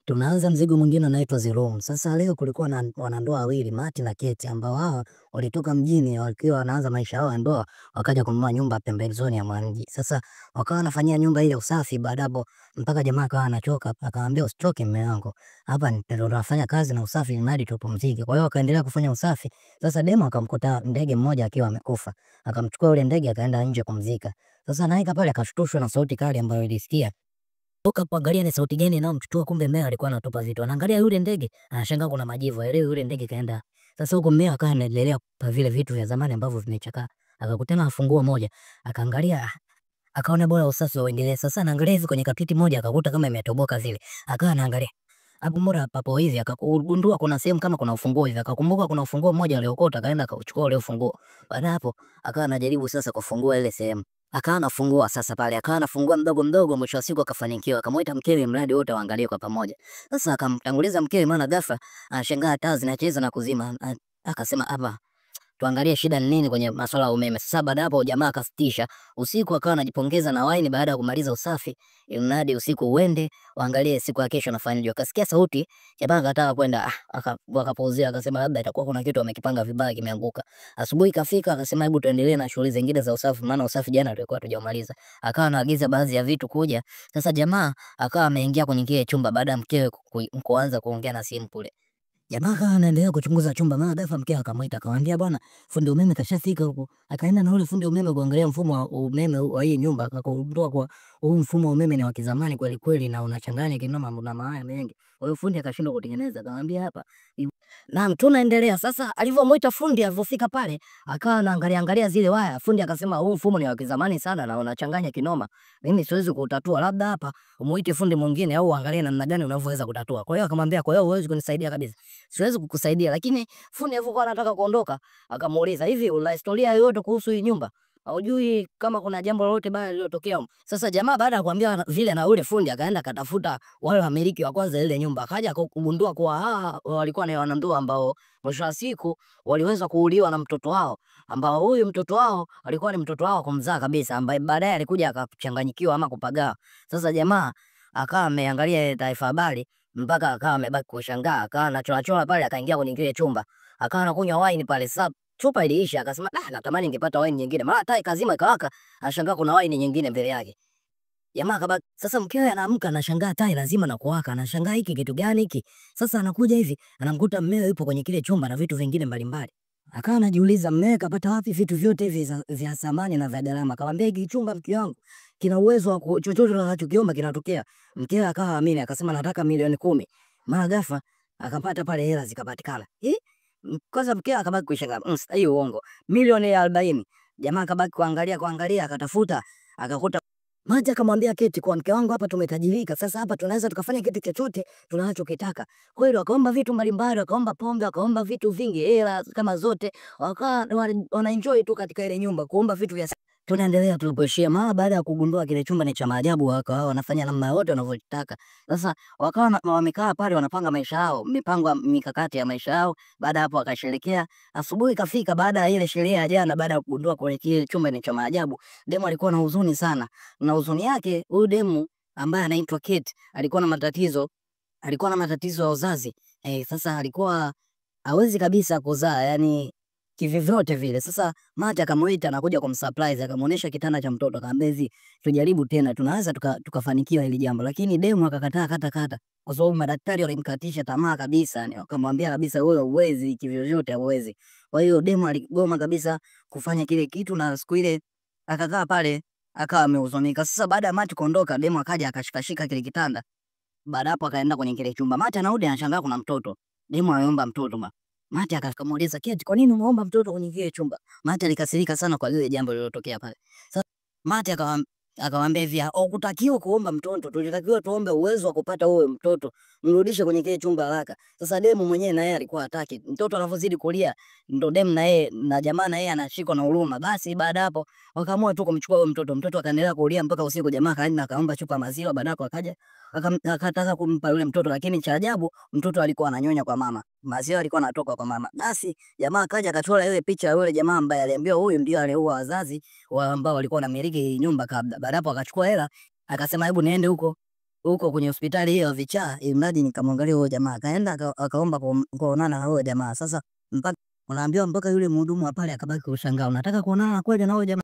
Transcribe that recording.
Tunaanza mzigo mwingine unaitwa Zirum. Sasa leo kulikuwa na wanandoa wawili, Mati na Keti, ambao hawa walitoka mjini wakiwa wanaanza maisha yao ya ndoa, wakaja kununua nyumba pembezoni ya mji. Sasa wakawa wanafanyia nyumba ile usafi, baadapo mpaka jamaa akawa anachoka, akamwambia usichoke mume wangu. Hapa ndio tunafanya kazi na usafi ili mradi tupumzike. Kwa hiyo wakaendelea kufanya usafi. Sasa demo akamkuta ndege mmoja akiwa amekufa. Akamchukua yule ndege akaenda nje kumzika. Sasa naika pale akashtushwa na sauti kali ambayo ilisikia. Toka kuangalia ni sauti gani inayomshtua, kumbe mmea alikuwa anatupa vitu. Anaangalia yule ndege, anashangaa kuna majivu. Haelewi yule ndege kaenda. Sasa huko mmea akawa anaendelea kupa vile vitu vya zamani ambavyo vimechakaa. Akakutana na funguo moja. Akaangalia, akaona bora usafi uendelee. Sasa anaangalia hivi kwenye kapiti moja akakuta kama imetoboka vile. Akawa anaangalia. Hapo mbona papo hivi akagundua kuna sehemu kama kuna ufunguo hivi. Akakumbuka kuna ufunguo mmoja aliokota, akaenda akauchukua ule ufunguo. Baada hapo akawa anajaribu sasa kufungua ile sehemu. Akawa anafungua sasa pale, akawa anafungua mdogo mdogo, mwisho wa siku akafanikiwa. Akamuita mkewe mradi wote waangalie kwa pamoja. Sasa akamtanguliza mkewe, maana ghafla anashangaa taa zinacheza na kuzima. Akasema hapa tuangalie shida ni nini kwenye masuala ya umeme. Sasa baada hapo jamaa akasitisha. Usiku akawa anajipongeza na waini baada ya kumaliza usafi. Mradi usiku uende, waangalie siku ya kesho nafanyaje. Akasikia sauti, jamaa akataka kwenda, akapuuzia akasema labda itakuwa kuna kitu amekipanga vibaya kimeanguka. Asubuhi kafika akasema hebu tuendelee na shughuli zingine za usafi, maana usafi jana tulikuwa hatujamaliza. Akawa anaagiza baadhi ya vitu kuja. Sasa jamaa akawa ameingia kwenye kile chumba baada ya mkewe kuanza kuongea na simu kule. Jamaa akawa anaendelea kuchunguza chumba, maana ghafla mkewe akamwita akamwambia bwana fundi umeme kashafika huko. Akaenda na ule fundi umeme kuangalia mfumo wa umeme wa hii nyumba, akagundua kwa huu mfumo wa umeme ni wa kizamani kweli kweli na unachanganya kinoma na maana mengi. Kwa hiyo fundi akashindwa kutengeneza, akamwambia hapa. Naam, tunaendelea. Sasa alivyomuita fundi alivyofika pale, akawa anaangalia angalia zile waya. Fundi akasema huu mfumo ni wa kizamani sana na unachanganya kinoma. Mimi siwezi kutatua, labda hapa umuite fundi mwingine au uangalie namna gani unavyoweza kutatua. Kwa hiyo akamwambia kwa hiyo huwezi kunisaidia kabisa. Siwezi kukusaidia, lakini fundi alivyokuwa anataka kuondoka, akamuuliza hivi una historia yoyote kuhusu hii nyumba? Haujui kama kuna jambo lolote baya lililotokea huko? Sasa jamaa baada ya kuambia vile na ule fundi akaenda katafuta wale wamiliki wa kwanza ile nyumba. Akaja kugundua kuwa walikuwa ni wanandoa ambao mwisho wa siku waliweza kuuliwa na mtoto wao, ambao huyu mtoto wao alikuwa ni mtoto wao kumzaa kabisa, ambaye baadaye alikuja akachanganyikiwa ama kupagaa. Sasa jamaa akawa ameangalia taarifa habari mpaka akawa amebaki kushangaa, akawa anachola pale, akaingia kwenye kile chumba, akawa anakunywa wine pale. Sasa chupa iliisha, akasema natamani ningepata wine nyingine, maana taa ikazima ikawaka, anashangaa kuna wine nyingine mbele yake. Jamaa akabaki. Sasa mkewe anaamka anashangaa taa lazima na kuwaka, anashangaa hiki kitu gani hiki? Sasa anakuja hivi, anamkuta mmewe yupo kwenye kile chumba na vitu vingine mbalimbali. Akawa anajiuliza mmewe kapata wapi vitu vyote hivi vya samani na vya gharama. Akamwambia hiki chumba mke wangu kina uwezo wa chochote unachokiomba kinatokea. Mkewe akawa amini, akasema nataka milioni 10. Mara ghafla akapata pale hela zikapatikana. Kwanza mkewe akabaki kushangaa, hiyo uongo. Milioni 40. Jamaa akabaki kuangalia akatafuta, akakuta Mati. Akamwambia Keti, kwa mke wangu hapa tumetajirika, sasa hapa tunaweza tukafanya kitu chochote tunachokitaka. Kweli wakaomba vitu mbalimbali, wakaomba pombe, wakaomba vitu vingi, hela kama zote, wakawa wanaenjoy tu katika ile nyumba kuomba vitu vya. Tunaendelea tulipoishia, mara baada ya kugundua kile chumba ni cha maajabu, wakawa wanafanya namna yote wanavyotaka. Sasa wakawa wamekaa pale wanapanga maisha yao, mipango mikakati ya maisha yao. Baada hapo wakasherekea. Asubuhi kafika baada ya ile sherehe ya jana, baada ya kugundua kule kile chumba ni cha maajabu, demu alikuwa na huzuni sana. Na huzuni yake huyu demu ambaye anaitwa Kate alikuwa na matatizo ya uzazi. Sasa alikuwa hawezi kabisa kuzaa, yani kivyovyote vile. Sasa Mati akamuita na kuja kumsurprise, akamuonesha kitanda cha mtoto, akamwambia hivi tujaribu tena, tunaweza tukafanikiwa hili jambo. Lakini demu akakataa kata, kwa sababu madaktari walimkatisha tamaa kabisa, yani wakamwambia kabisa wewe huwezi, kivyovyote huwezi. Kwa hiyo demu aligoma kabisa kufanya kile kitu, na siku ile akakaa pale akawa amehuzunika. Sasa baada ya Mati kuondoka, demu akaja akashikashika kile kitanda. Baada hapo akaenda kwenye kile chumba. Mati anarudi anashangaa kuna mtoto. Demu ameomba mtoto. Mati akamuuliza Keti, kwa nini umeomba mtoto kwenye kile chumba? Mati alikasirika sana kwa lile jambo lililotokea pale. Sasa Mati akamwambia hivi, hukutakiwa kuomba mtoto, tulitakiwa tuombe uwezo wa kupata huyo mtoto, mrudishe kwenye kile chumba haraka. Sasa demu mwenyewe na yeye alikuwa hataki. Mtoto anavyozidi kulia, ndo demu na yeye na jamaa na yeye anashikwa na huruma. Basi baada hapo wakaamua tu kumchukua huyo mtoto. Mtoto akaendelea kulia mpaka usiku. Jamaa kaenda akaomba chupa maziwa, baada hapo akaja akataka kumpa yule mtoto, lakini cha ajabu mtoto alikuwa ananyonya kwa mama. Maziwa alikuwa anatoka kwa mama. Basi jamaa akaja akachora ile picha ya yule jamaa ambaye aliambiwa huyu ndio aliua wazazi ambao walikuwa wanamiliki nyumba kabla. Baada hapo akachukua hela, akasema hebu niende huko huko kwenye hospitali hiyo ya vichaa, ilimradi nikamwangalia huyo jamaa. Akaenda akaomba kuonana na huyo jamaa. Sasa mpaka unaambiwa mpaka yule mhudumu wa pale akabaki kushangaa, unataka kuonana kweli na huyo jamaa?